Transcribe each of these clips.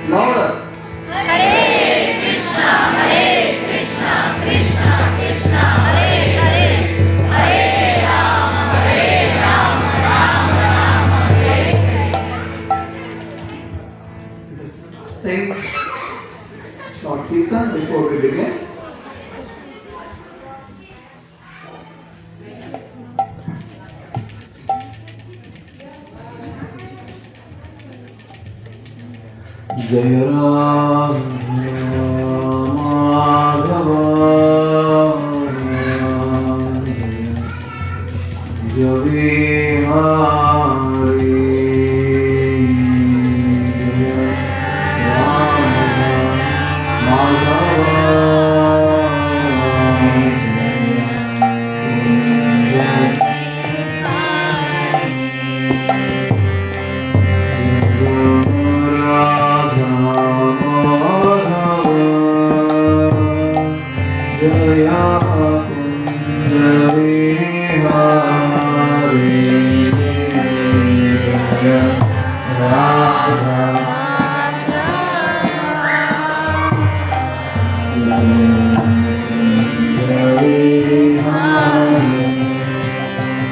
Louder. Hare Krishna, Krishna Krishna, Hare Hare, Hare Rama, Rama Rama, Hare Hare. Sing short kirtan before we begin. Jai Ram Madhava Javi Hari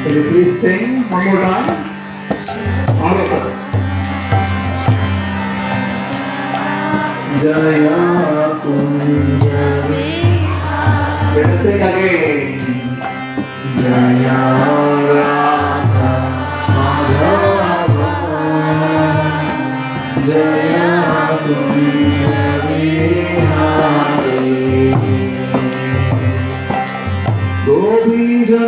Can you please sing one more time? All of us. Jaya Kunja Vihari. Let us sing again. Jaya Radha Madhava Jaya Kunja Vihari Govinda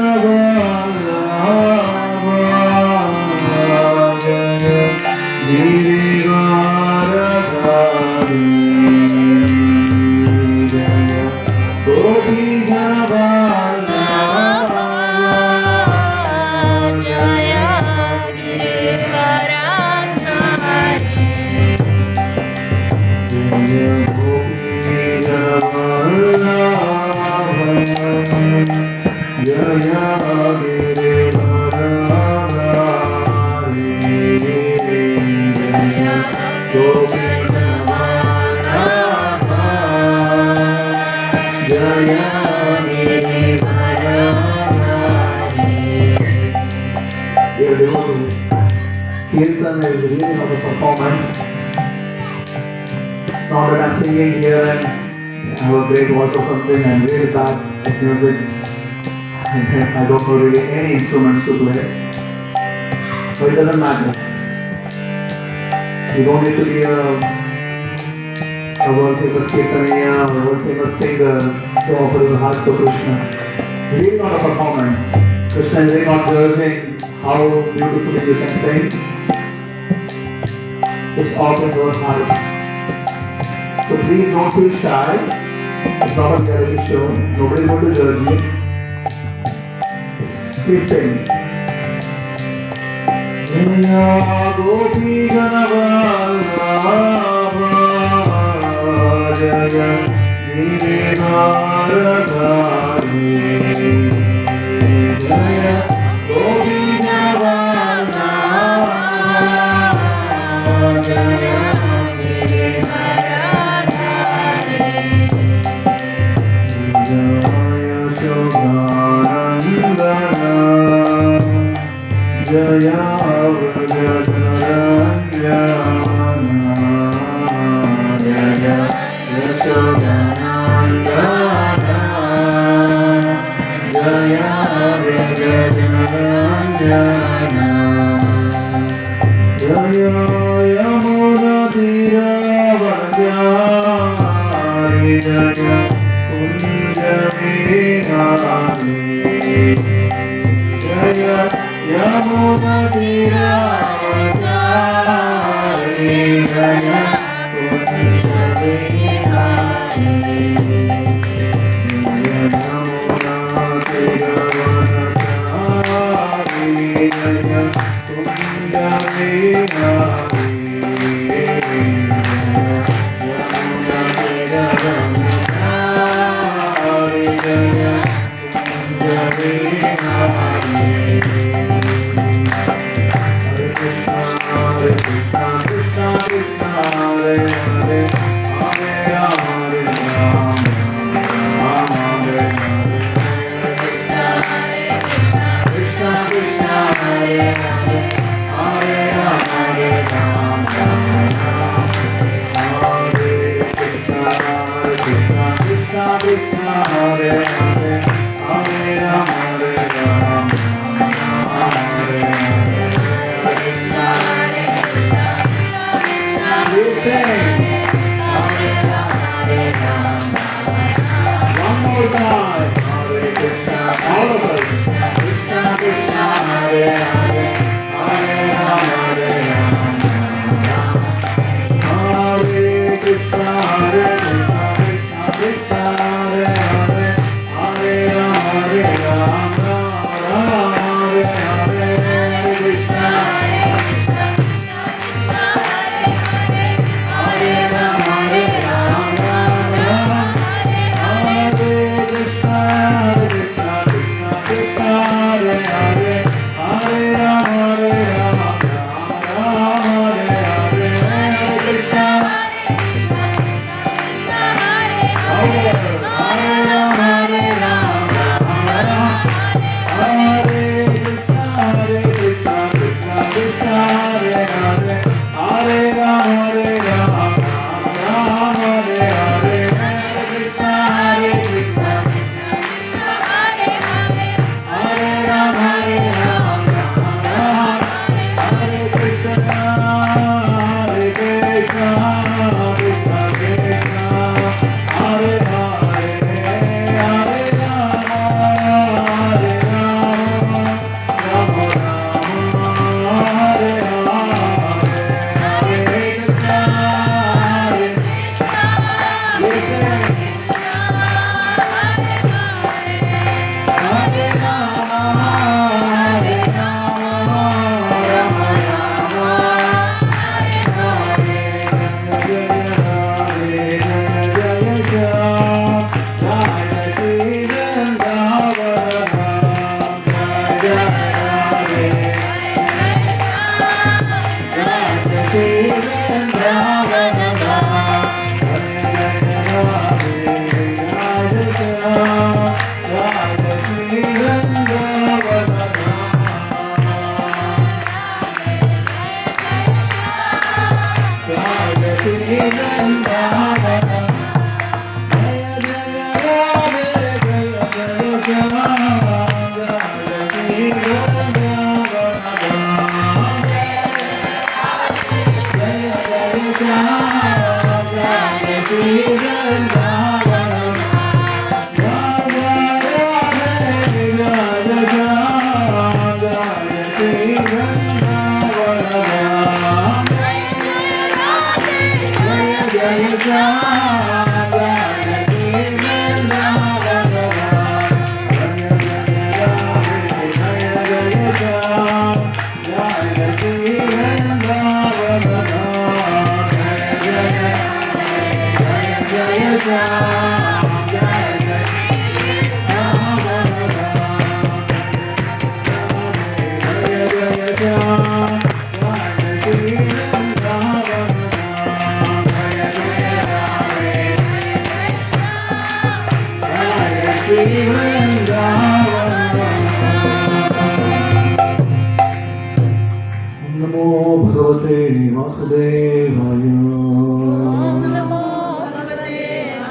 Kirtan is the reading of the performance. Now that I'm singing here and I have a great voice or something, I'm really bad at music. I don't know really any instruments to play. But it doesn't matter. You don't need to be a world famous Kirtaniya or a world famous singer to offer your heart to Krishna. It's really not a performance. Krishna is really not judging how beautifully you can sing. Just offer your heart. So please don't feel shy. It's not a reality show. Nobody is going to judge you. Please sing. Jaya Gopi Ganavallabha Jaya Giridharadhari Jaya Gopi Ganavallabha Jaya Giridharadhari Jaya Shobhanandana Jaya Vrajanaranyana Jaya Yashodanandana Jaya Vrajanaranyana Jaya Yamuna Tiravarjari Jaya Kunja Vihari Jaya Yamuna Tiravarjari Jaya Kunja Vihari Jaya Yamuna Tiravarjari Jaya Kunja Vihari Yamuna Tiravarjari Jaya Kunja Vihari Hare Krishna Krishna Krishna Hare Hare One more time. Hare Krishna. All of us. Krishna Krishna Hare Hare. Hare Rama Hare Rama. Hare Krishna Hare Krishna. Krishna Krishna Hare Hare. Hare Rama Hare Rama. Rama Hare Hare.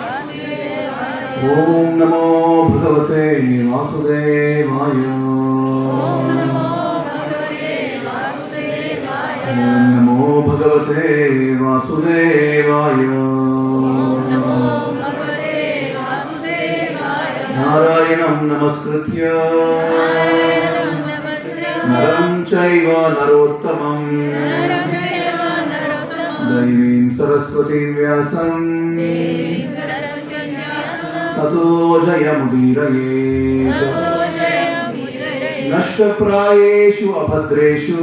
Krishna नष्टप्रायेषु अभद्रेषु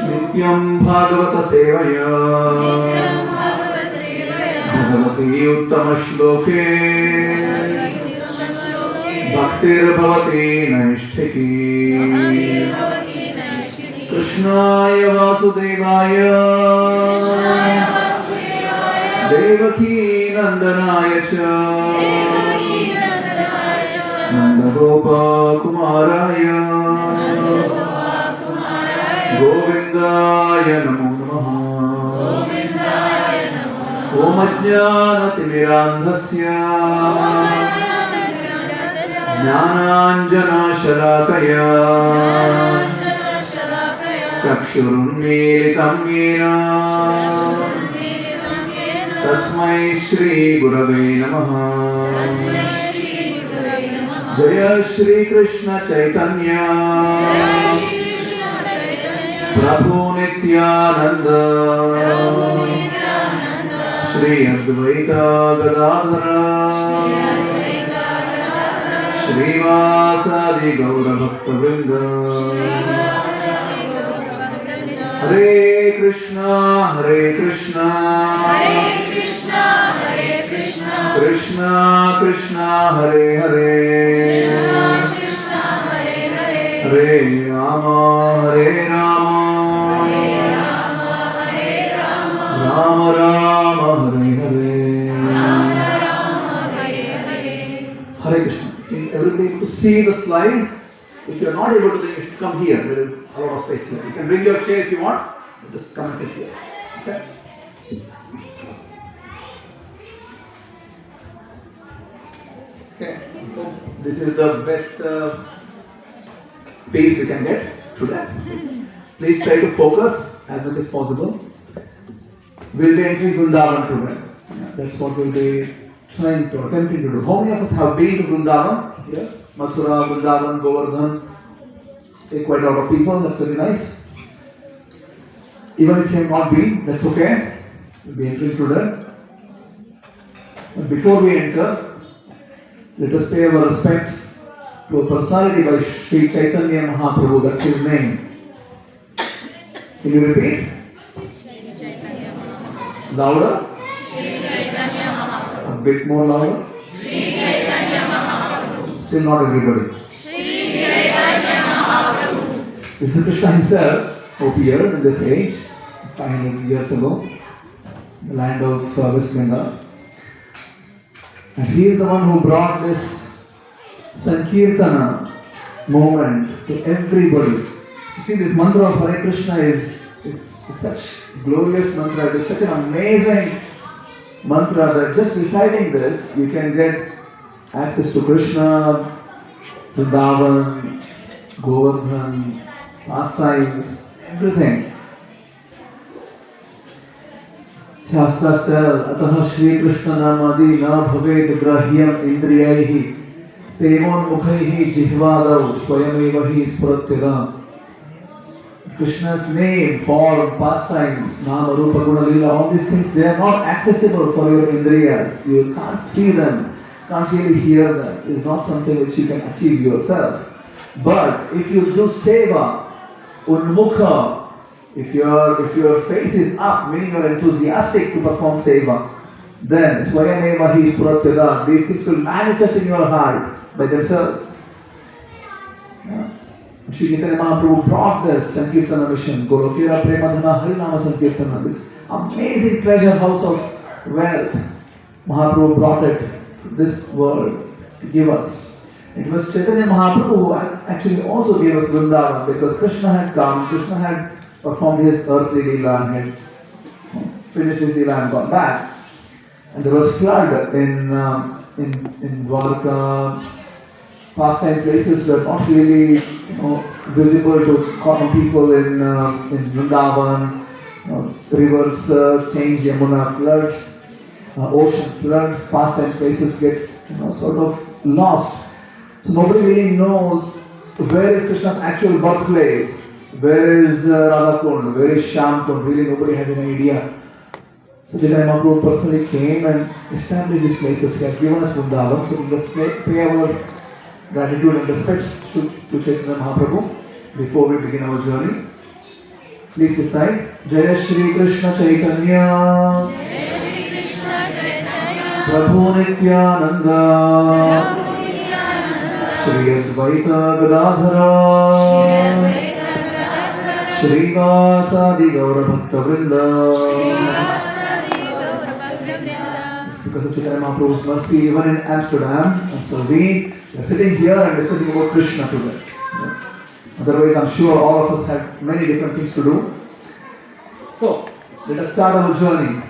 नित्यं भागवत सेवया भगवती उत्तमश्लोके भक्तिर्भवति नैष्ठिकी कृष्णाय वासुदेवाय देवकी नंदनाय च नन्दगोपकुमाराय गोविन्दाय नमो नमः। ॐ अज्ञानतिमिरान्धस्य ज्ञानाञ्जनशलाकया चक्षुरुन्मीलितं येन तस्मै श्रीगुरवे नमः। जय श्री कृष्ण चैतन्य प्रभु नित्यानंद श्री अद्वैत गदाधर श्रीवासादि गौर भक्तवृंद। हरे Krishna Krishna Krishna Krishna Hare Hare Hare Ram Ram Ram Hare Hare. Hare Krishna. Is everybody able to see the slide? If you are not able to, then you should come here. There is a lot of space here. You can bring your chair if you want. Just come and sit here. Okay? Okay. This is the best pace we can get today. Please try to focus as much as possible. We'll be entering Vrindavan today. That's what we'll be trying to attempting to do. How many of us have been to Vrindavan? Here? Mathura, Vrindavan, Govardhan. Take quite a lot of people. That's very nice. Even if you have not been, that's okay. We'll be entering today. But before we enter, let us pay our respects to a personality by Sri Chaitanya Mahaprabhu. That's his name. Can you repeat? Louder? A bit more louder? Still not everybody. This is Krishna himself who appeared in this age 500 years ago, in the land of West Bengal. And he is the one who brought this Sankirtana movement to everybody. You see, this mantra of Hare Krishna is such glorious mantra. It is such an amazing mantra that just reciting this, you can get access to Krishna, Vrindavan, Govardhan, pastimes, everything. Shastras tell, Ataha Shri Krishna Namadi na bhaved grahyam indriyaihi sevon mukhaihi jihvadav swayamevahi spuratyada. Krishna's name, form, pastimes, Nama, Rupa, Guna, Lila, all these things, they are not accessible for your indriyas. You can't see them, can't really hear them. It's not something which you can achieve yourself. But if you do seva, unmukha, if your face is up, meaning you are enthusiastic to perform seva, then swayameva hi spuratyada, these things will manifest in your heart by themselves. Yeah. Shri Chaitanya Mahaprabhu brought this Sankirtana mission, Golokera Premadhana Harinama Sankirtana, this amazing treasure house of wealth. Mahaprabhu brought it to this world to give us. It was Chaitanya Mahaprabhu who actually also gave us Vrindavan, because Krishna had come, Krishna had performed his earthly Leela and had finished his Leela and gone back. And there was flood in Dwarka. Pastime places were not really visible to common people in Vrindavan. Rivers change, Yamuna floods, ocean floods, pastime places gets sort of lost. So nobody really knows where is Krishna's actual birthplace, where is Radhakund, where is Shamkund. Really nobody has any idea. So Chaitanya Mahaprabhu personally came and established these places. He has given us Vrindavan. So we must pay our gratitude and respect to Chaitanya Mahaprabhu before we begin our journey. Please recite Jaya Shri Krishna Chaitanya Prabhu Nityananda Shri Advaita Gadadhara Srivasadi Gaura Bhakta Vrinda. Because of Chaitanya Mahaprabhu's mercy, even in Amsterdam, Amstelveen, we are sitting here and discussing about Krishna today. Otherwise, I'm sure all of us had many different things to do. So, let us start our journey.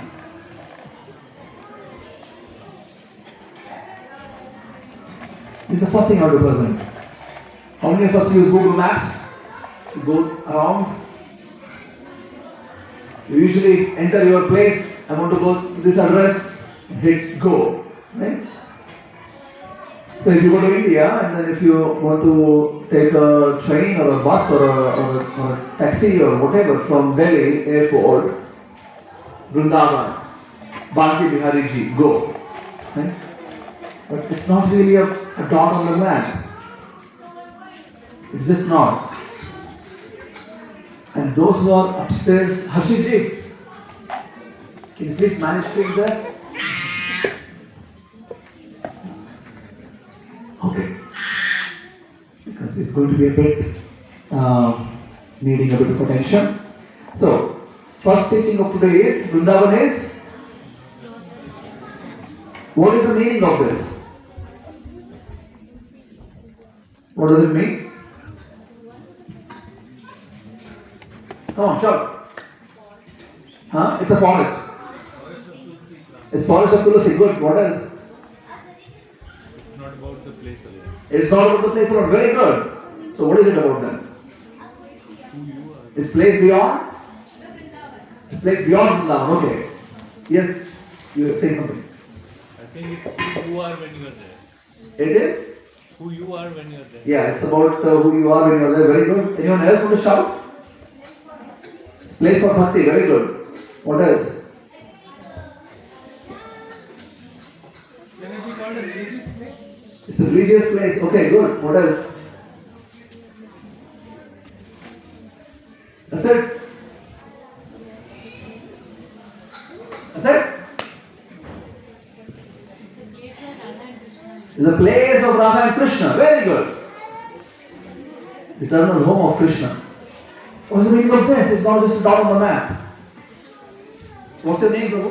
This is the first thing I want to present. How many of us use Google Maps to go around? You usually enter your place, I want to go to this address, hit go. Right? So if you go to India and then if you want to take a train or a bus or a taxi or whatever from Delhi airport, Vrindavan, Bhakti Bihari ji, go. Right? But it's not really a dot on the map. It's just not. And those who are upstairs, Harshit ji, can you please manage things there? Okay. Because it's going to be a bit needing a bit of attention. So, first teaching of today is Vrindavan is. What is the meaning of this? What does it mean? Come on, shout. Huh? It's a forest. It's forest of Tulsi. Good. What else? It's not about the place alone. It's not about the place alone. Very good. So what is it about then? Who you are. It's place beyond? It's place beyond Vrindavan. Okay. Yes. You were saying something. I think it's who you are when you are there. It is? Who you are when you are there. Yeah, it's about who you are when you are there. Very good. Anyone else want to shout? It's place for Bhakti. Very good. What else? Can it be called a religious place? It's a religious place. Okay, good. What else? That's it. That's it. It's a place of Radha and Krishna. Very good. Eternal home of Krishna. What's the meaning of this? It's not just a dot on the map. What's your name, Prabhu?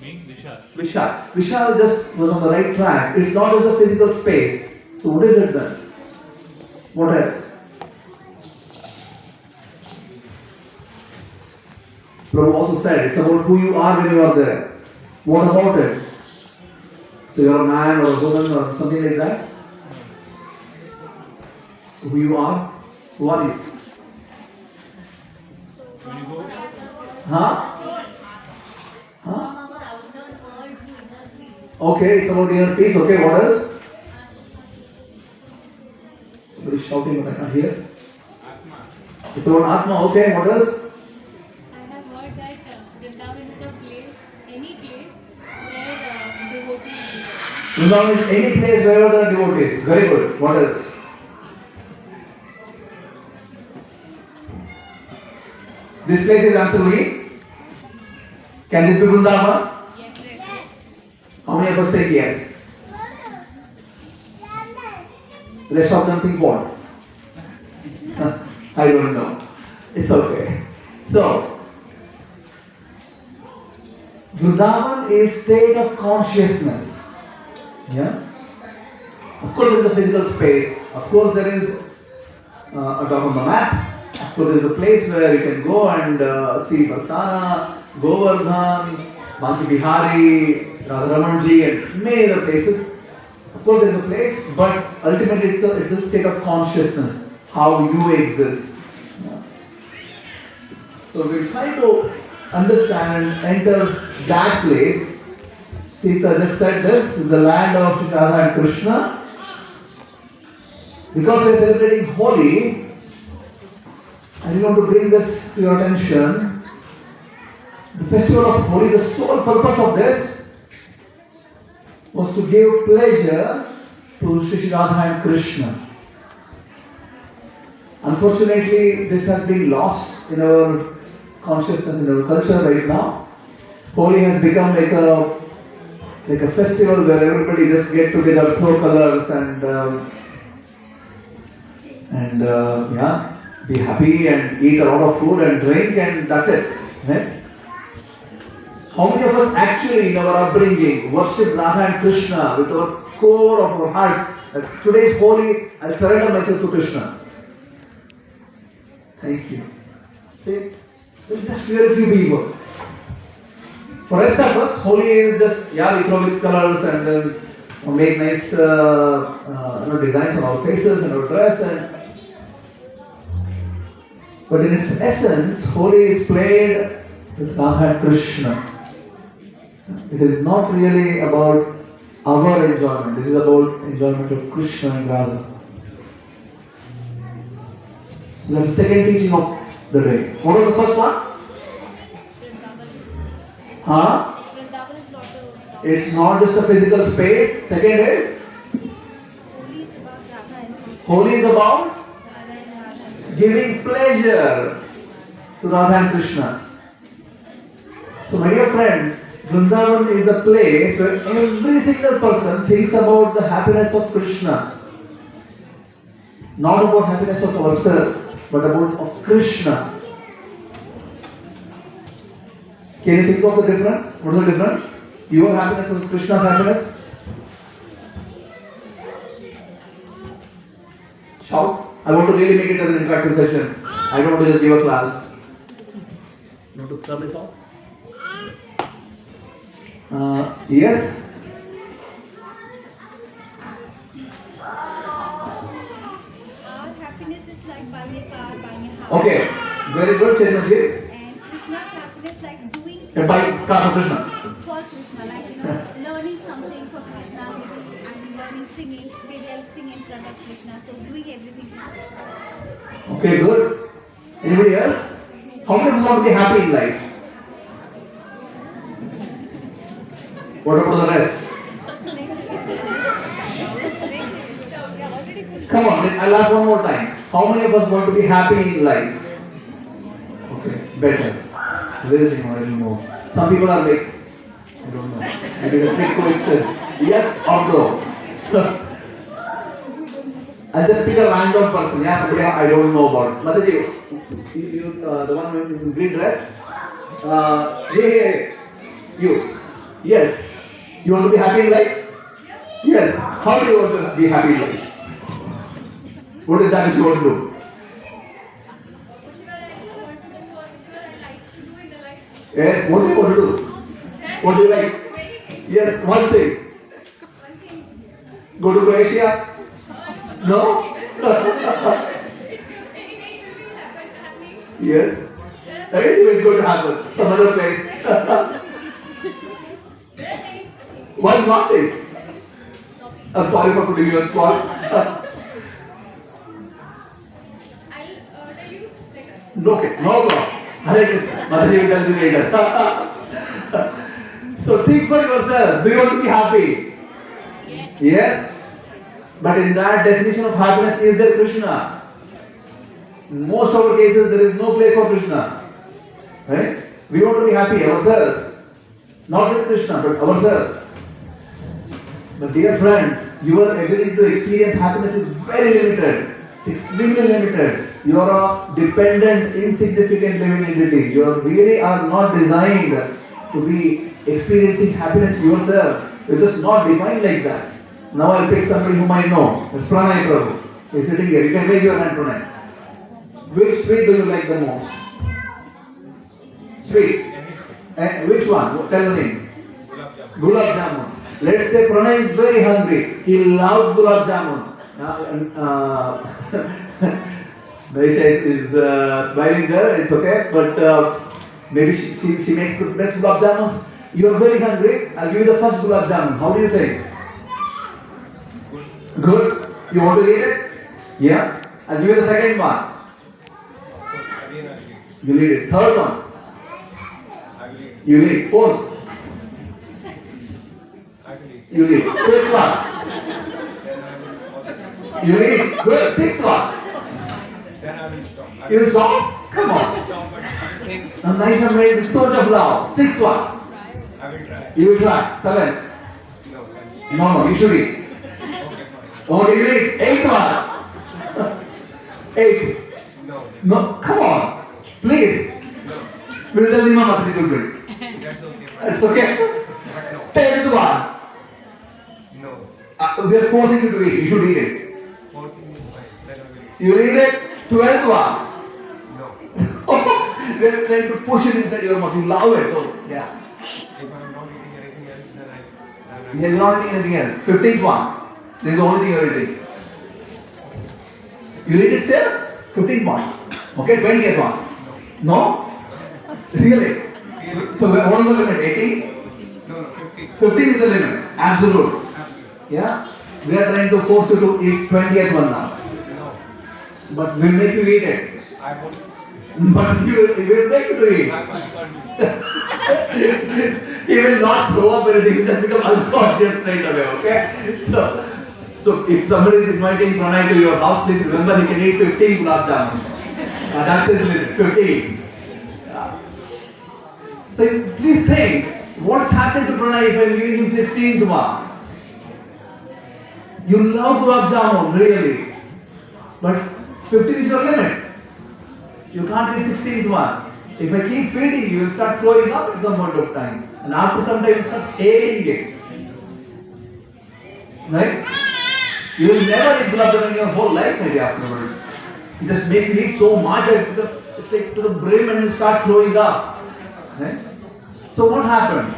Me, Vishal. Vishal. Vishal just was on the right track. It's not just a physical space. So what is it then? What else? Prabhu also said it's about who you are when you are there. What about it? So you're a man or a woman or something like that? Who you are? Who are you? When you go, Huh? Okay, it's about inner peace. Okay, what else? Somebody's shouting but I can't hear. It's about Atma. Okay, what else? I have heard that Vrindavan is a place, any place where devotees live. Vrindavan is any place wherever there are devotees. Very good. What else? This place is Amstelveen. Can this be Vrindavan? How many of us think yes? The rest of them think what? I don't know. It's okay. So, Vrindavan is state of consciousness. Yeah? Of course there is a physical space. Of course there is a dot on the map. Of course there is a place where you can go and see Barsana, Govardhan, Bhakti Bihari, Radharamanji and many other places. Of course there is a place, but ultimately it's a state of consciousness, how you exist. Yeah. So we try to understand and enter that place. Sita just said this is the land of Shri Radha and Krishna. Because we are celebrating Holi, I just want to bring this to your attention. The festival of Holi, the sole purpose of this was to give pleasure to Shri Radha and Krishna. Unfortunately, this has been lost in our consciousness, in our culture right now. Holi has become like a festival where everybody just get together, throw colors and be happy and eat a lot of food and drink and that's it. Right? How many of us actually in our upbringing worship Radha and Krishna with our core of our hearts? Today is Holi, I surrender myself to Krishna. Thank you. See, there's just very few people. For rest of us, Holi is just, we throw with colors and make nice designs on our faces and our dress. But in its essence, Holi is played with Radha and Krishna. It is not really about our enjoyment. This is about enjoyment of Krishna and Radha. So that's the second teaching of the day. What was the first one? Huh? Vrindavan is not a It's not just a physical space. Second is holy is about Radha and Krishna. holy is about Radha and Radha. giving pleasure to Radha and Krishna. So my dear friends, Vrindavan is a place where every single person thinks about the happiness of Krishna. Not about happiness of ourselves, but about of Krishna. Can you think of the difference? What is the difference? Your happiness versus Krishna's happiness? Shout. I want to really make it as an interactive session. I don't want to just give a class. You want to turn this off? Yes? Our happiness is like buying a car, buying a house. Okay. Very good, Chetnaji. And Krishna's happiness like doing By car for Krishna. for Krishna, like learning something for Krishna. Maybe I'm learning singing. Maybe I'll sing in front of Krishna. So doing everything for Krishna. Okay, good. Anybody else? How many of us want to be happy in life? What about the rest? Come on, then I'll ask one more time. How many of us want to be happy in life? Okay, better. Little more, little more. Some people are like, I don't know. It is a trick question. Yes or no? I'll just pick a random person. Yeah, somebody I don't know about. Mataji, the one in green dress. Hey, you. Yes. You want to be happy in life? Yes. How do you want to be happy in life? What is that which you want to do? Whichever I want to do or whichever I like to do in the life. Eh? What do you want to do? What do you like? Many things. Yes, one thing. One thing. Go to Croatia? No? Anyway, it will be happening. Yes. Everything is going to happen. Some other place. There are many things. One more thing. I'm sorry for putting you on spot. I'll tell you later. Okay, no problem. Hare Krishna. Mataji will tell you later. So think for yourself. Do you want to be happy? Yes. Yes. But in that definition of happiness, is there Krishna? In most of our cases, there is no place for Krishna. Right? We want to be happy ourselves. Not with Krishna, but ourselves. But dear friends, your ability to experience happiness is very limited. It's extremely limited. You are a dependent, insignificant living entity. You really are not designed to be experiencing happiness yourself. You're just not defined like that. Now I'll pick somebody whom I know. It's Pranay Prabhu. He's sitting here. You can raise your hand, Pranay. Which sweet do you like the most? Sweet. Which one? Tell the name. Gulab Jamun. Let's say Pranay is very hungry. He loves Gulab Jamun. Maisha is smiling there. It's okay. But maybe she makes the best Gulab Jamuns. You are very hungry. I'll give you the first Gulab Jamun. How do you think? Good. You want to eat it? Yeah. I'll give you the second one. You eat it. Third one. You eat. Fourth. You eat. Fifth one. You eat. Good. Sixth one. You stop? Come on. A nice one made with so much of love. Sixth one. You will try. Seven. No, you should eat. Oh, you eat. Eighth one. Eight. No, come on. Please. We'll tell Mama what to do. That's okay. Tenth one. We are forcing you to eat. You should eat it. You eat it. 12th one. We are trying to push it inside your mouth. You love it. So, yeah. He is not eating anything else. 15th one. This is the only thing you are eating. You eat it still? 15th one. Okay, 20th one. No? Really? So what is the limit? 18? No, 50. 15 is the limit. Absolute. Yeah? We are trying to force you to eat 20th one now. No, But we'll make you eat it. I won't. But we will make you to eat. I can't He will not throw up anything, he will just become unconscious straight away, okay? So if somebody is inviting Pranay to your house, please remember he can eat 15 gulab jamuns. That's his limit, 15. Yeah. So please think, what's happened to Pranay if I'm giving him 16th one? You love gulab jamun, really. But 15 is your limit. You can't eat 16th one. If I keep feeding you, you'll start throwing up at some point of time. And after some time, you'll start hating it. Right? You will never eat gulab jamun in your whole life maybe afterwards. You just make you eat so much, it's like to the brim and you start throwing up. Right? So what happened?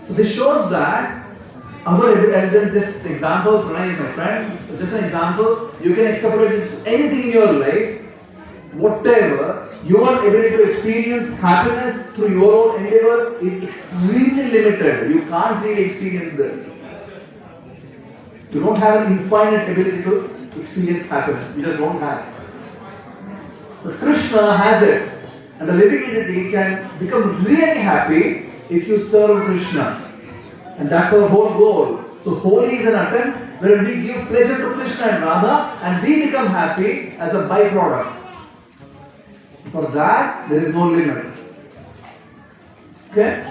So this shows that our evidence, just example, Pranay is my friend, just an example, you can extrapolate it to anything in your life, whatever, your ability to experience happiness through your own endeavor is extremely limited. You can't really experience this. You don't have an infinite ability to experience happiness. You just don't have it. But Krishna has it. And the living entity can become really happy if you serve Krishna. And that's our whole goal. So Holi is an attempt where we give pleasure to Krishna and Radha and we become happy as a byproduct. For that, there is no limit. Okay?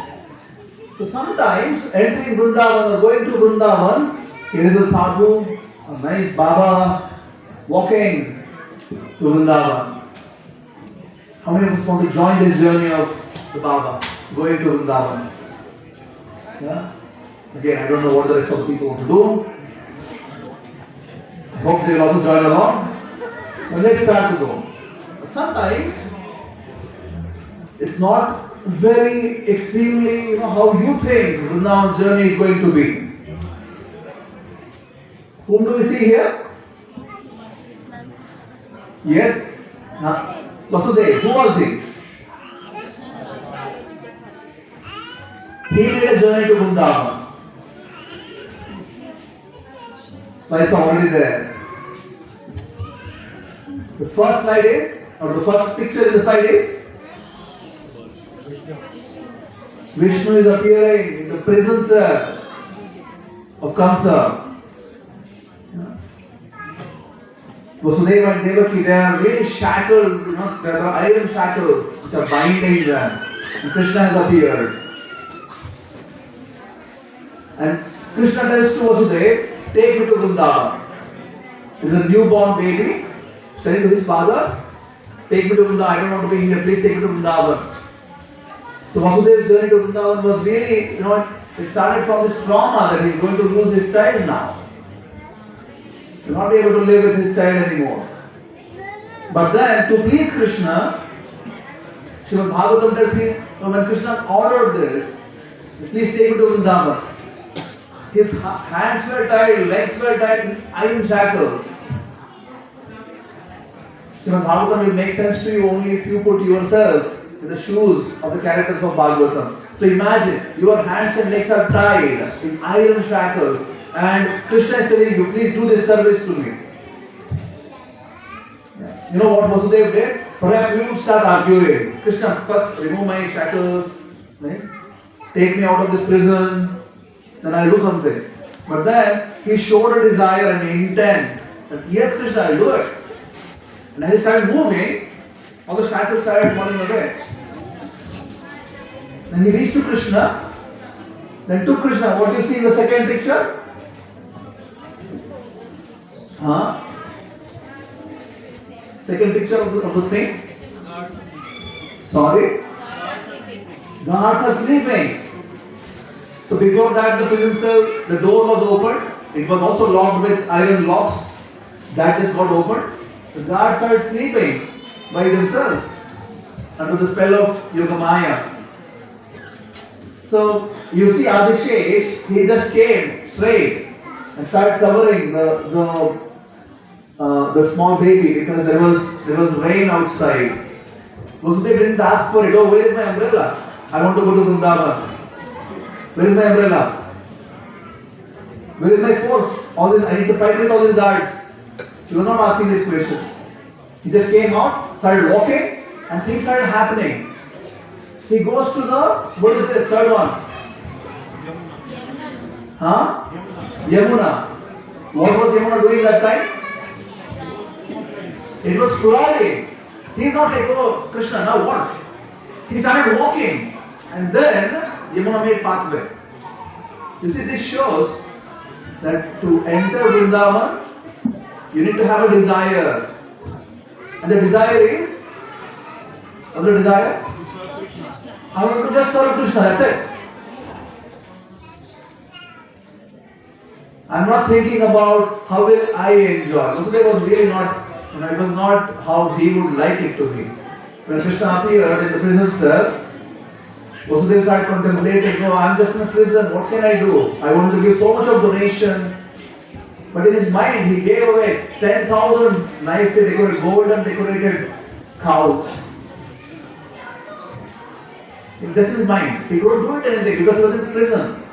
So sometimes entering Vrindavan or going to Vrindavan, here is a sadhu, a nice Baba walking to Vrindavan. How many of us want to join this journey of the Baba, going to Vrindavan? Yeah? Again, I don't know what the rest of the people want to do. I hope they will also join along. But let's start to go. But sometimes, it's not very extremely, how you think Vrindavan's journey is going to be. Whom do we see here? Yes? Vasudev. Who was he? He made a journey to Vrindavan. Slides are already there. The first slide is, or the first picture in the slide is, Vishnu is appearing in the presence of Kamsa. Vasudeva and Devaki, they are really shackled, there are iron shackles which are binding them. And Krishna has appeared. And Krishna tells to Vasudeva, take me to Vrindavan. It is a newborn baby, telling to his father, take me to Vrindavan, I don't want to be here, please take me to Vrindavan. So Vasudeva's journey to Vrindavan was really, it started from this trauma that he's going to lose his child now. He'll not be able to live with his child anymore. But then, to please Krishna, Srimad Bhagavatam tells me, when Krishna ordered this, please take me to Vrindavan. His hands were tied, legs were tied in iron shackles. Srimad Bhagavatam will make sense to you only if you put yourself in the shoes of the characters of Bhagavatam. So imagine, your hands and legs are tied in iron shackles and Krishna is telling you, please do this service to me. You know what Vasudeva did? Perhaps we would start arguing. Krishna, first remove my shackles, right? Take me out of this prison, then I'll do something. But then he showed a desire and intent that yes Krishna, I'll do it. And as he started moving, all the shackles started falling away. Then he reached to Krishna, then took Krishna. What do you see in the second picture? Second picture of the screen? Sorry? Guards are sleeping. So before that the prison cell, the door was opened. It was also locked with iron locks. That just got opened. The guards started sleeping by themselves under the spell of Yogamaya. So you see Adishesh, he just came straight and started covering the small baby because there was rain outside. Vasudeva didn't ask for it. Oh, where is my umbrella? I want to go to Vrindavan. Where is my umbrella? Where is my force? All this, I need to fight with all these guards. He was not asking these questions. He just came out, started walking, and things started happening. He goes to the, what is this, third one? Huh? Yamuna. What was Yamuna doing that time? It was flooding. He's not like, oh, Krishna, now what? He started walking. And then Yamuna made pathway. You see, this shows that to enter Vrindavan, you need to have a desire. And the desire is? What's the desire? I want to just serve Krishna, that's it. I'm not thinking about how will I enjoy. Vasudeva was really not, it was not how he would like it to be. When Krishna appeared in the prison cell, Vasudeva started contemplating, no, I'm just in a prison, what can I do? I want to give so much of donation. But in his mind, he gave away 10,000 nicely decorated, golden decorated cows. Just in his mind. He couldn't do it anything because he was in prison.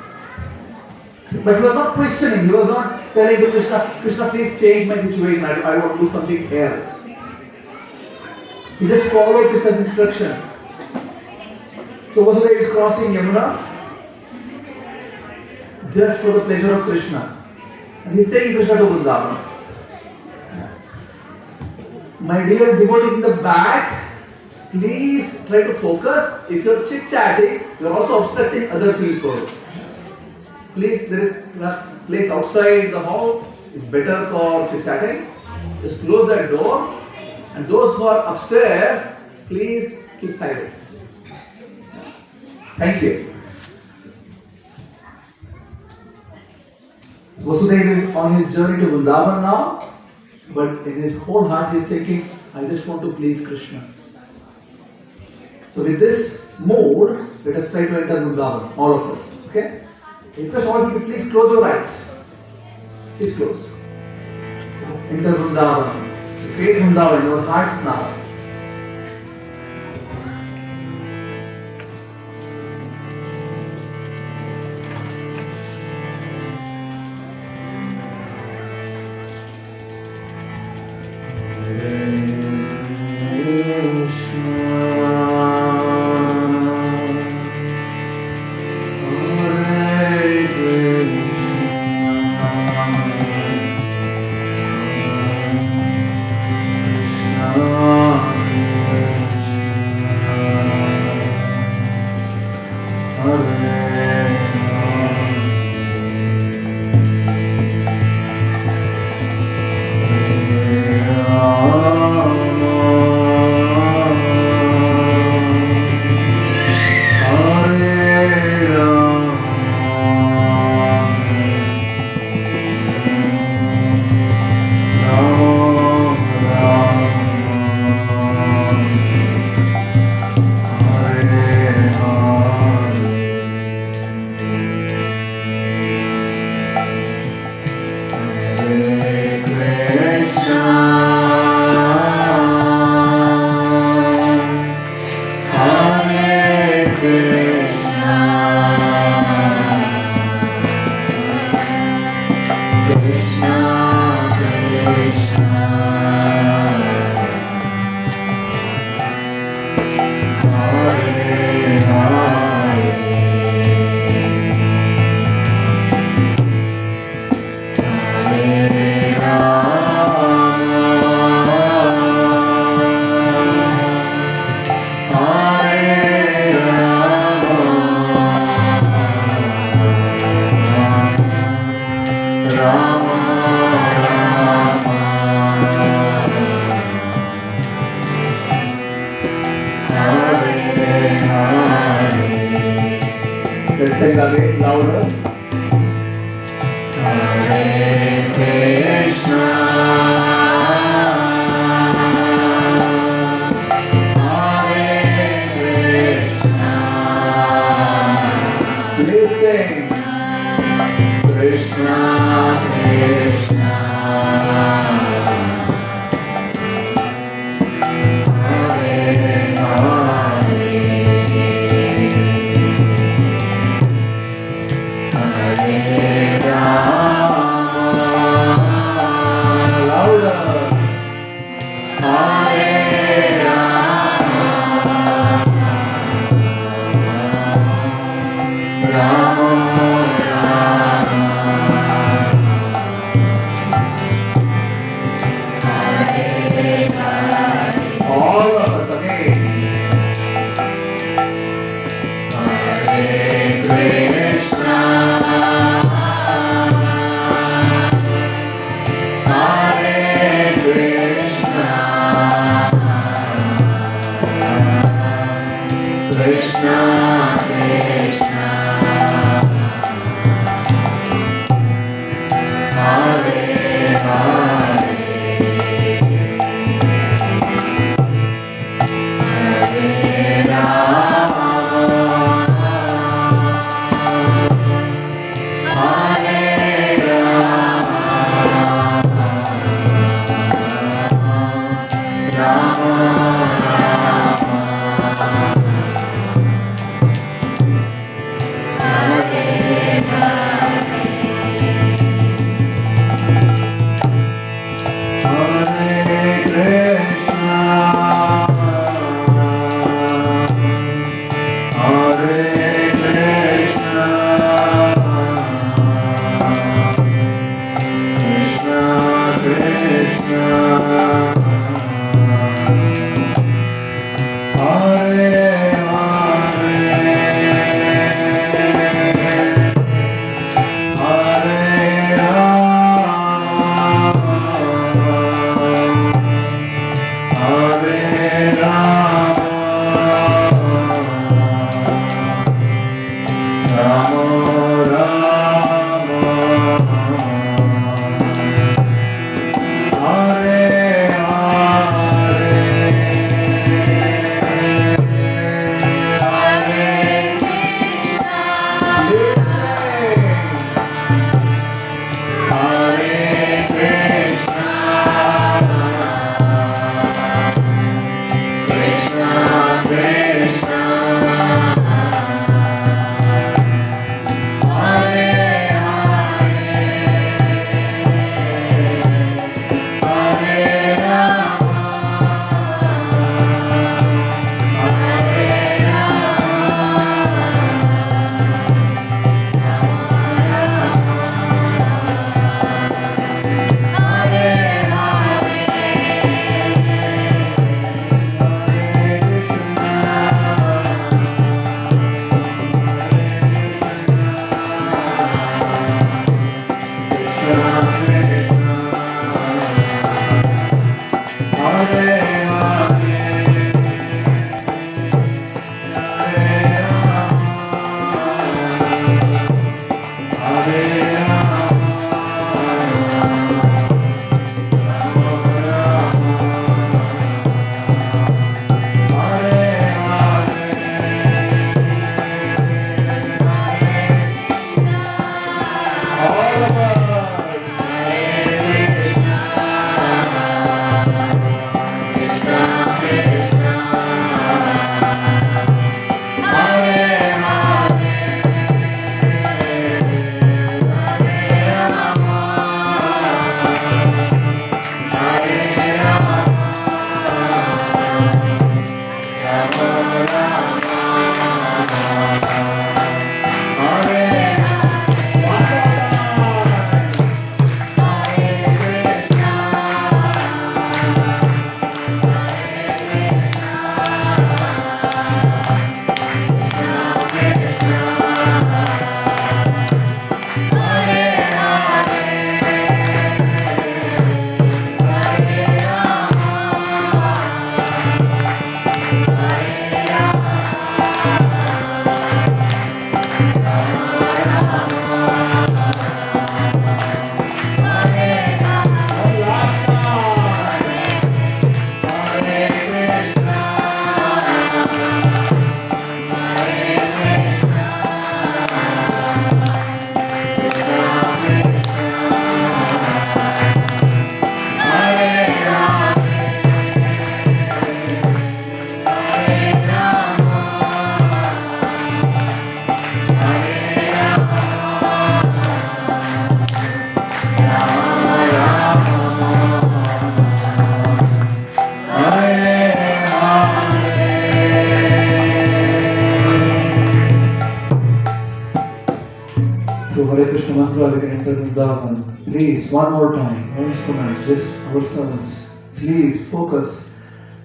But he was not questioning, he was not telling to Krishna, Krishna, please change my situation, I want to do something else. He just followed Krishna's instruction. So Vasudeva is crossing Yamuna just for the pleasure of Krishna. And he's taking Krishna to Vrindavan. My dear devotees in the back, please try to focus. If you're chit-chatting, you're also obstructing other people. Please, there is perhaps place outside the hall. It's better for chit-chatting. Just close that door. And those who are upstairs, please keep silent. Thank you. Vasudeva is on his journey to Vrindavan now, but in his whole heart he is thinking, I just want to please Krishna. So with this mood, let us try to enter Vrindavan, all of us. Okay? I request all of you to please close your eyes. Please close. Enter Vrindavan. Create Vrindavan in your hearts now. Let's sing again louder. Hare Krishna, Hare Krishna. Please sing. Krishna, Krishna, Hare Hare. All of us again. Hare Krishna, Hare Krishna, Krishna Krishna, Hare Hare, Hare Rama, Hare Rama, Rama Rama, Hare Hare, Hare Krishna, Hare Krishna, Krishna Krishna, Hare Hare, Hare Rama, Hare Rama, Rama Rama, Hare Hare, Hare Krishna, Hare Krishna, Krishna Krishna, Hare Hare Through Hare Krishna mantra we can enter Vrindavan. Please, one more time, no instruments, just ourselves. Please focus.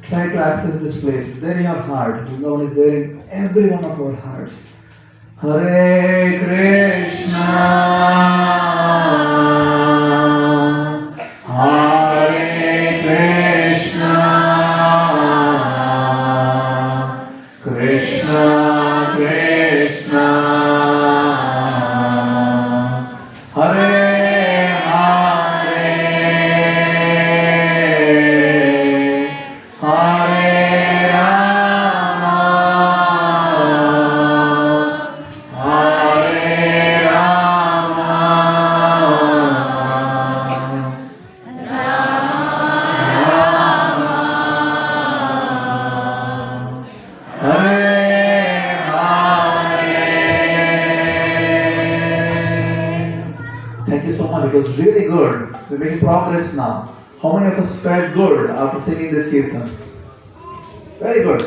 Try to access this place. It's there in your heart. Vrindavan is there in every one of our hearts. Hare Krishna, Hare Krishna, Krishna Krishna, Hare It was really good. We're making progress now. How many of us felt good after singing this kirtan? Very good.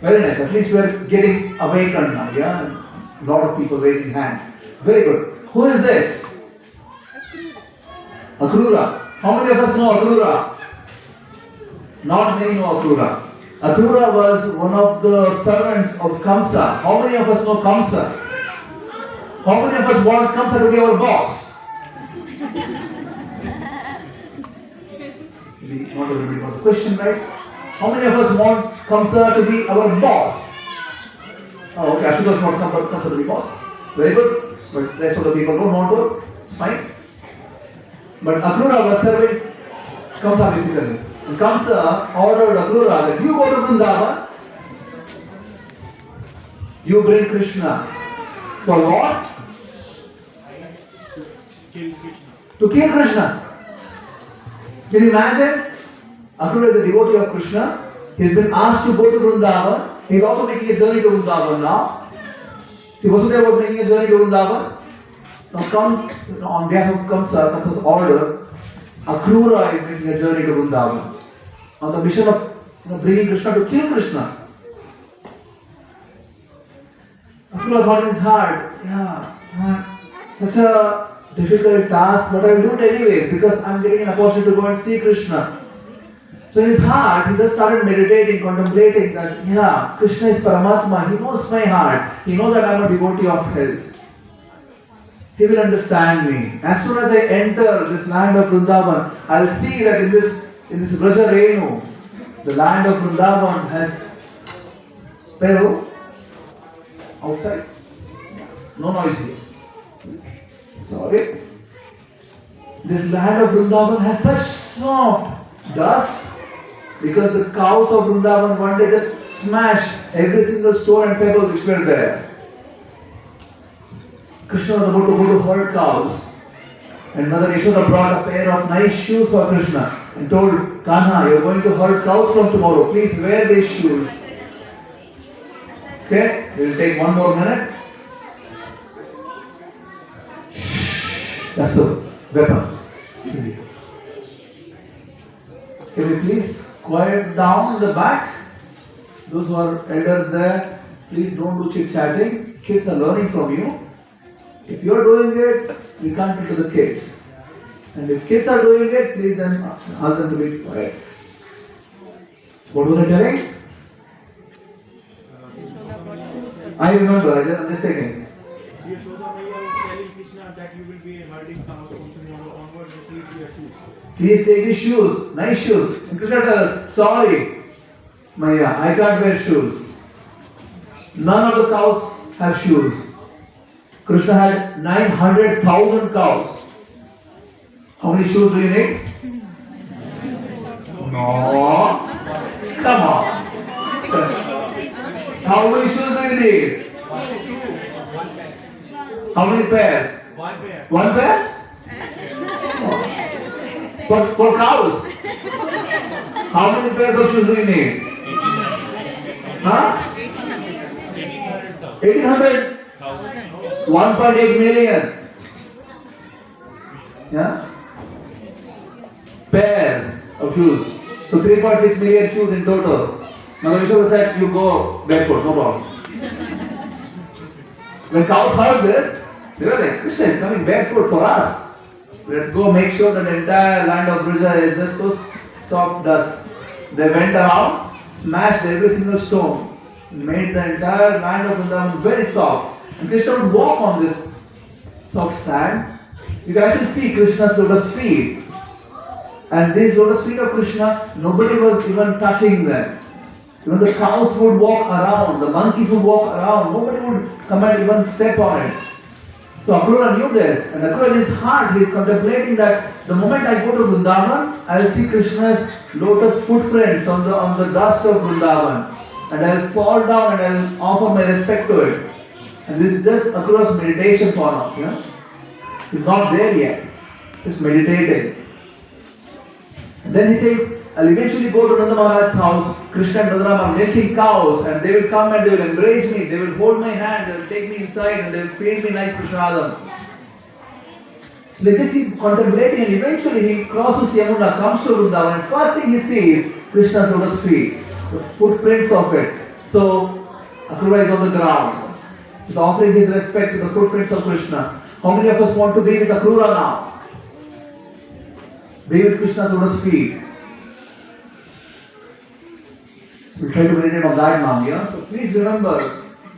Very nice. At least we're getting awakened now. Yeah? A lot of people raising hands. Very good. Who is this? Akrura. How many of us know Akrura? Not many know Akrura. Akrura was one of the servants of Kamsa. How many of us know Kamsa? How many of us want Kamsa to be our boss? Maybe not everybody got the question right. How many of us want Kamsa to be our boss? Oh, okay, Ashutosh wants Kamsa to be boss. Very good. But rest of the people don't want to. It's fine. But Akrura was serving Kamsa basically. And Kamsa ordered Akrura that you go to Vrindavan, you bring Krishna. For what? To kill Krishna. Can you imagine? Akrura is a devotee of Krishna. He's been asked to go to Vrindavan. He's also making a journey to Vrindavan now. See, Vasudeva was making a journey to Vrindavan. Now on behalf of Kamsa's order, Akrura is making a journey to Vrindavan. On the mission of bringing Krishna to kill Krishna. Akrura thought in his heart, such a difficult task, but I will do it anyways because I am getting an opportunity to go and see Krishna. So in his heart, he just started meditating, contemplating that, Krishna is Paramatma. He knows my heart. He knows that I am a devotee of his. He will understand me. As soon as I enter this land of Vrindavan, I will see that in this Vraja Renu, the land of Vrindavan has Peru outside. No noise here. Sorry. This land of Vrindavan has such soft dust because the cows of Vrindavan one day just smashed every single stone and pebble which were there. Krishna was about to go to herd cows. And Mother Yashoda brought a pair of nice shoes for Krishna and told Kanha, you're going to herd cows from tomorrow. Please wear these shoes. Okay, we'll take one more minute. That's the weapon. Can we please quiet down in the back? Those who are elders there, please don't do chit-chatting. Kids are learning from you. If you are doing it, we can't do the kids. And if kids are doing it, please then ask them to be quiet. What was I telling? I remember, I'm just taking. That you will be herding cows from tomorrow onwards, please wear shoes. Please take these shoes, nice shoes. And Krishna tells, sorry, Maya, I can't wear shoes. None of the cows have shoes. Krishna had 900,000 cows. How many shoes do you need? No. Come on. How many shoes do you need? How many pairs? One pair. One pair? For cows. How many pairs of shoes do you need? 1800. 1.8 million. Yeah? Pairs of shoes. So 3.6 million shoes in total. Now the Vishnu said, you go barefoot, no problem. When cows heard this, They were like, Krishna is coming barefoot for us. Let's go make sure that the entire land of Brija is just so soft dust. They went around, smashed every single stone, made the entire land of Vrindavan very soft. And Krishna would walk on this soft sand. You can actually see Krishna's lotus feet. And these lotus feet of Krishna, nobody was even touching them. Even the cows would walk around, the monkeys would walk around, nobody would come and even step on it. So Akrura knew this, and Akrura in his heart, he is contemplating that the moment I go to Vrindavan, I will see Krishna's lotus footprints on the dust of Vrindavan, and I will fall down and I will offer my respect to it. And this is just Akrura's meditation for now, you know. He's not there yet, he's meditating. And then he thinks, I'll eventually go to Nanda Maharaj's house. Krishna and Radharama are milking cows, and they will come and they will embrace me, they will hold my hand, they will take me inside, and they will feed me nice prasadam. So like this he's contemplating, and eventually he crosses Yamuna, comes to Vrindavan, and first thing he sees, Krishna's lotus feet, the footprints of it. So Akrura is on the ground. He's offering his respect to the footprints of Krishna. How many of us want to be with Akrura now? Be with Krishna's lotus feet. We'll try to meditate on that now, yeah? So please remember,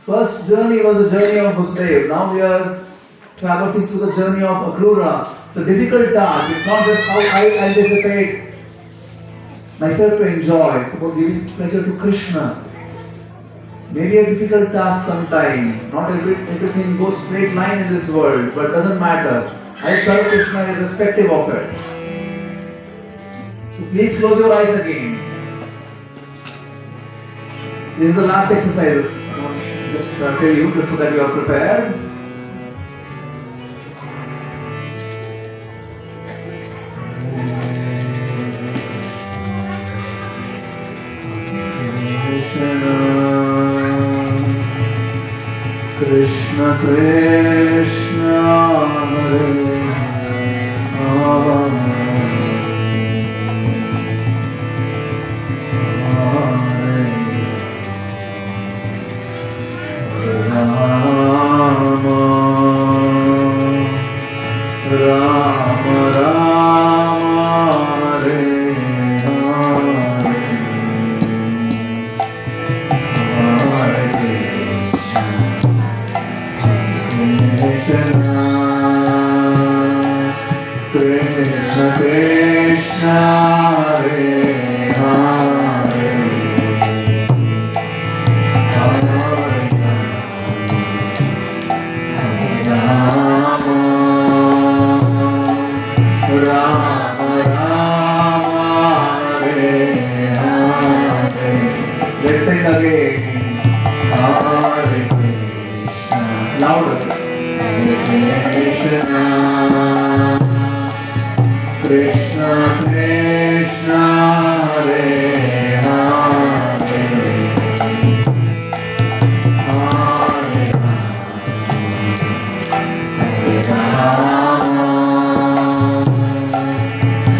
first journey was the journey of Vasudev. Now we are traversing through the journey of Akrura. It's a difficult task. It's not just how I anticipate myself to enjoy. It's about giving pleasure to Krishna. Maybe a difficult task sometime. Not everything goes straight line in this world, but doesn't matter. I serve Krishna irrespective of it. So please close your eyes again. This is the last exercise. Just tell you just so that you are prepared. Krishna Krishna Hare Hare Rama Rama Rama Hare Hare Krishna Krishna Krishna Hare Hare Let's sing again. Hare Krishna. Louder. Krishna Krishna Krishna Hare Hare Hare Rama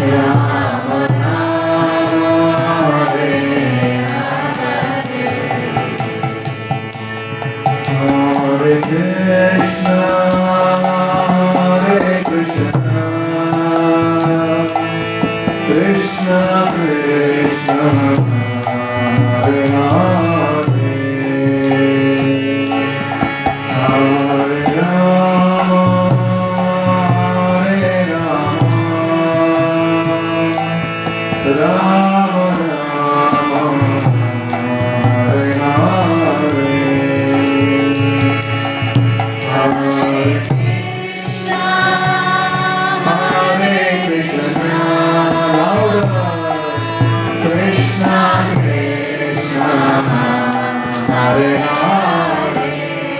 Rama Rama Hare Hare Krishna Hare Krishna Krishna Krishna Hare Hare Hare Rama Hare Rama Rama Rama Hare Hare Hare Krishna Hare Krishna. Louder. Krishna Krishna Hare Hare.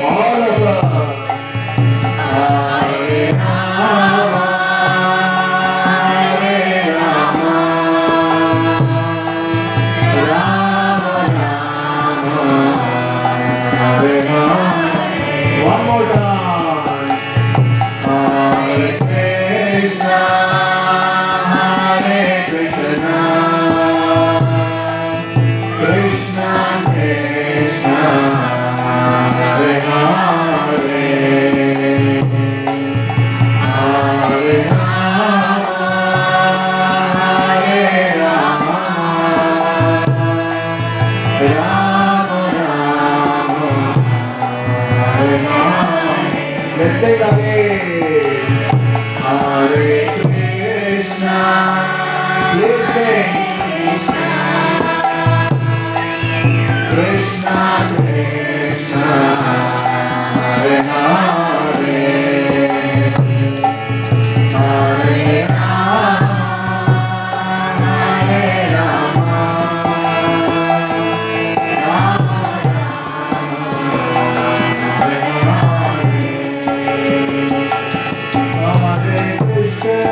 All of us. Hare Rama Hare Rama Rama Rama Hare Hare. One more time. Let's sing again. Hare Krishna. Please sing. Krishna Krishna Hare Hare Hare Rama Hare Rama Rama Rama Hare Krishna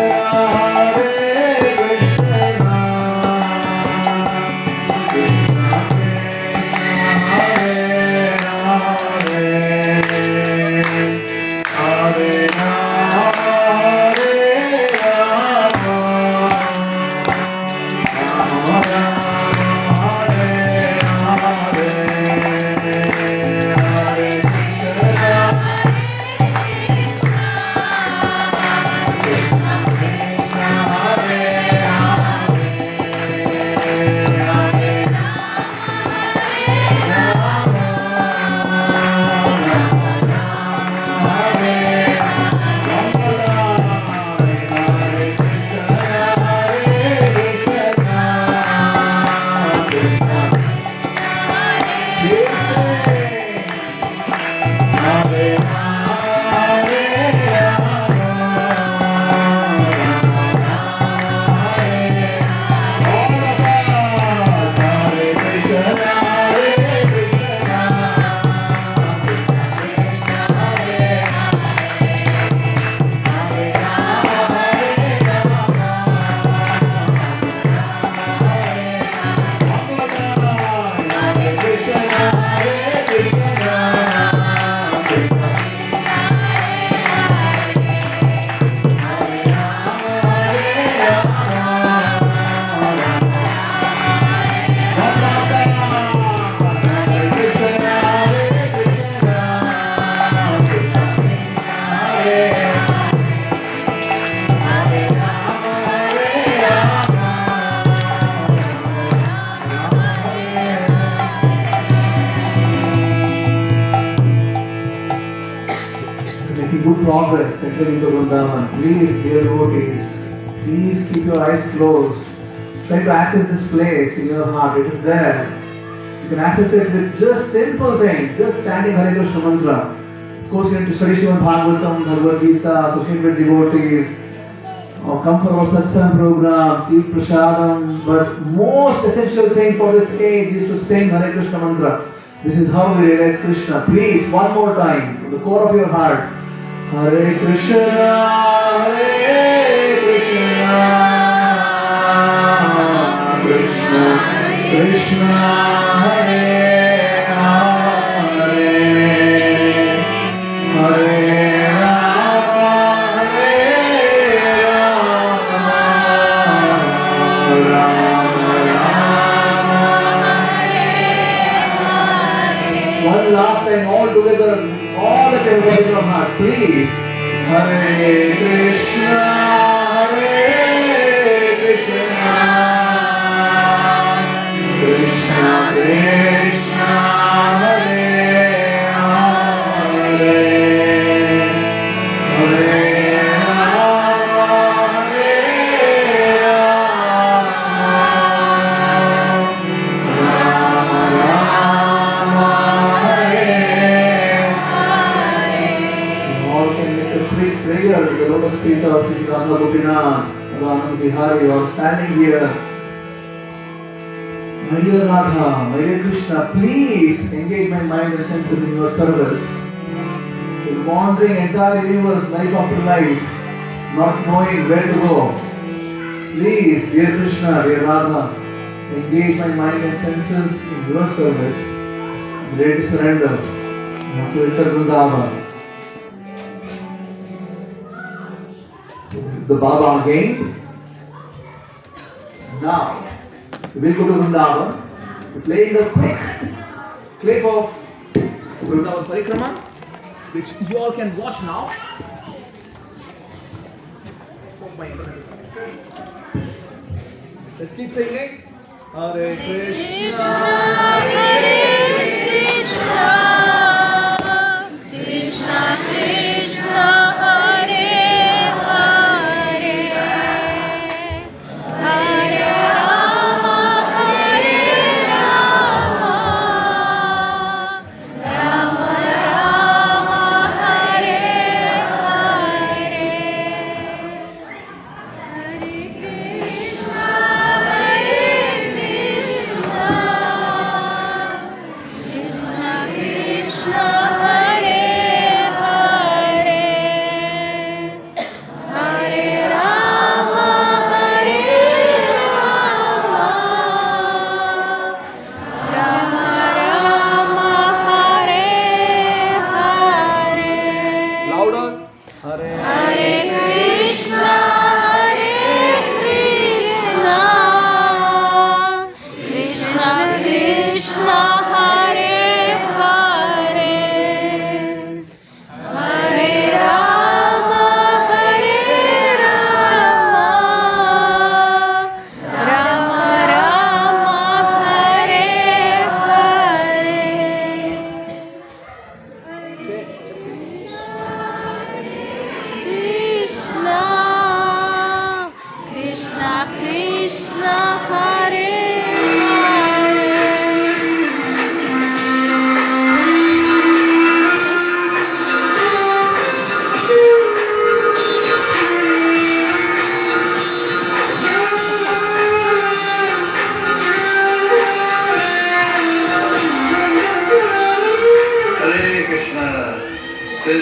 Making good progress entering into Vrindavan. Please, dear devotees, please keep your eyes closed. Try to access this place in your heart. It is there. You can access it with just simple things, just chanting Hare Krishna mantra. Of course, you need to study Srimad Bhagavatam, Bhagavad Gita, associate with devotees, or come for our satsang programs, eat prasadam. But most essential thing for this age is to sing Hare Krishna mantra. This is how we realize Krishna. Please, one more time, from the core of your heart. Hare Krishna, Hare Krishna, Krishna Krishna, Hare Hare, Hare Rama, Hare Rama, Rama. One last time, all together, all at everybody in your heart, please. Hare Krishna, Hare Krishna, Krishna Krishna, Hare Hare, Hare Rama, Hare Rama, Rama Hare. All can make a quick prayer to the lotus feet of Sri Radha Gopinath, Radha Bihari, or standing here. My dear Radha, my dear Krishna, please engage my mind and senses in your service. You're wandering entire universe, life after life, not knowing where to go. Please, dear Krishna, dear Radha, engage my mind and senses in your service. I'm ready to surrender. I want to enter Vrindavan. So, the Baba again. Now, we will go to Vrindavan. We're playing the quick clip of Vrindavan Parikrama, which you all can watch now. Oh my God. Let's keep singing. Hare Krishna, Hare Krishna, Krishna Krishna.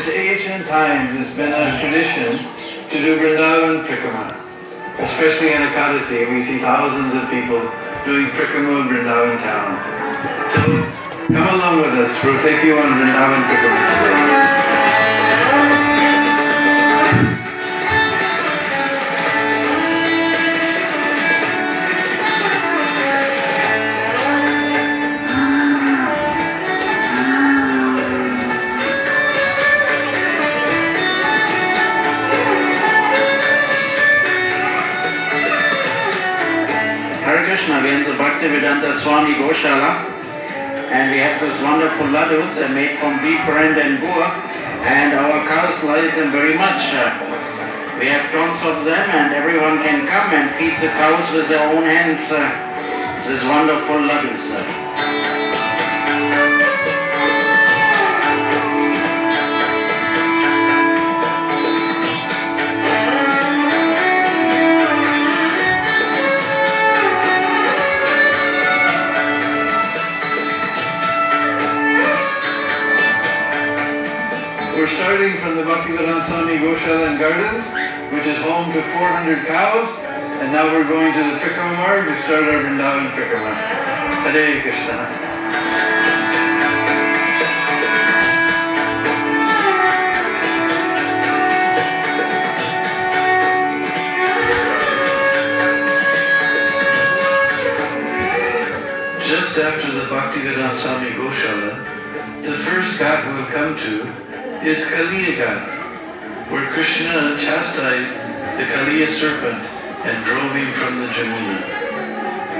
ancient times it's been a tradition to do Vrindavan Prikrama. Especially in Ekadasi, we see thousands of people doing Prikrama in Vrindavan town. So come along with us, we'll take you on Vrindavan Prikrama today. Against the Bhakti Swami Goshala, and we have this wonderful laddus made from wheat bran and gur, and our cows like them very much. We have tons of them, and everyone can come and feed the cows with their own hands. This wonderful laddus. We're starting from the Bhaktivedanta Swami Goshala and Gardens, which is home to 400 cows, and now we're going to the Prikrama Marg to start our Vrindavan Prikrama. Hare Krishna. Just after the Bhaktivedanta Swami Goshala, the first ghat we'll come to is Kaliya Ghat, where Krishna chastised the Kaliya serpent and drove him from the Jamuna.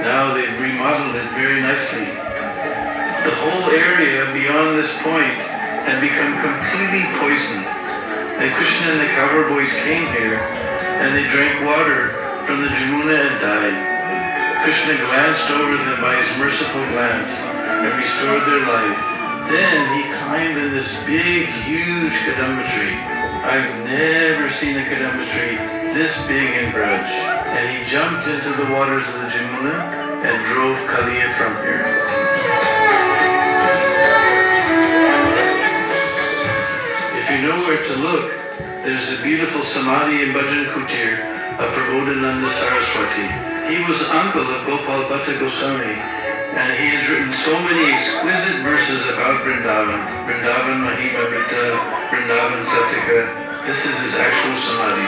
Now they've remodeled it very nicely. The whole area beyond this point had become completely poisoned. And Krishna and the cowherd boys came here and they drank water from the Jamuna and died. Krishna glanced over them by his merciful glance and restored their life. Then he climbed in this big, huge kadamba tree. I've never seen a kadamba tree this big and broad. And he jumped into the waters of the Jamuna and drove Kaliya from here. If you know where to look, there's a beautiful samadhi in Bhajan Kutir of Prabodhananda Saraswati. He was the uncle of Gopal Bhatta Goswami. And he has written so many exquisite verses about Vrindavan. Vrindavan Mahima Vrita, Vrindavan Satika. This is his actual samadhi.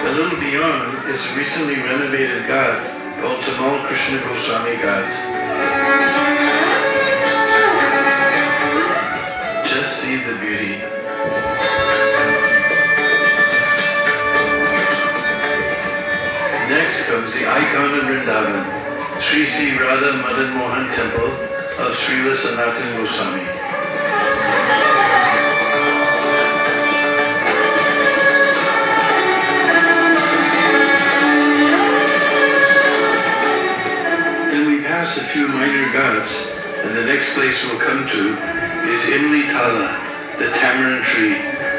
A little beyond is a recently renovated ghat called Tamal Krishna Goswami Ghat. Just see the beauty. Next comes the icon of Vrindavan, Sri Sri Radha Madan Mohan Temple of Srila Sanatan Goswami. Then we pass a few minor ghats, and the next place we'll come to is Imli Tala, the tamarind tree,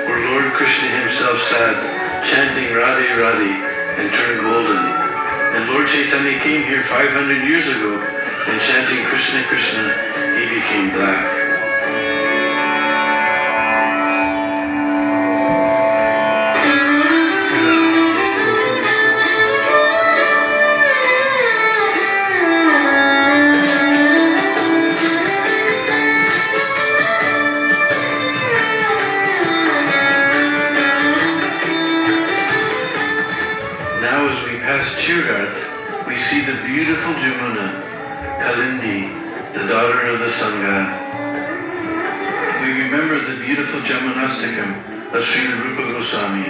where Lord Krishna himself sat, chanting Radhe Radhe, and turned golden. And Lord Chaitanya came here 500 years ago, and chanting Krishna Krishna, he became black. We see the beautiful Jamuna, Kalindi, the daughter of the Sangama. We remember the beautiful Jamunastikam of Srila Rupa Goswami.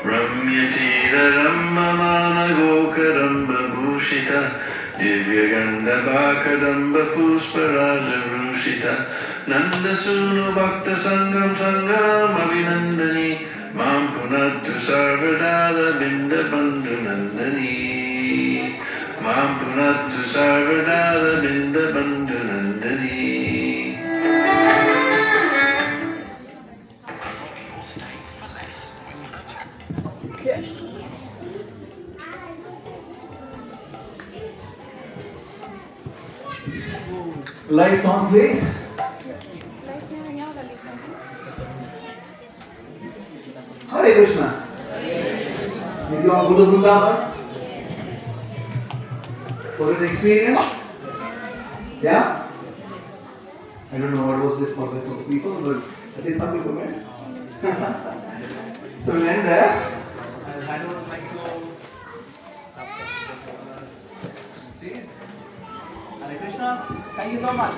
Ramyatira Rambamana Gokaramba Bhushita Divyaganda Bhakadamba Pusparaja Bhushita Nandasunu Bhakta Sangam Sangam Avinandani Mam Punattu Sarvadara Binda Bandhu Nandani Mam Punattu Sarvadara Binda Bandhu Nandani. Lights on, please. Hare Krishna. Did you all go to Vrindavan? Was it an experience? Yeah? I don't know what was this for the rest of the people, but at least some people went. So we'll end there. I'll hand over the mic to Hare Krishna. Thank you so much.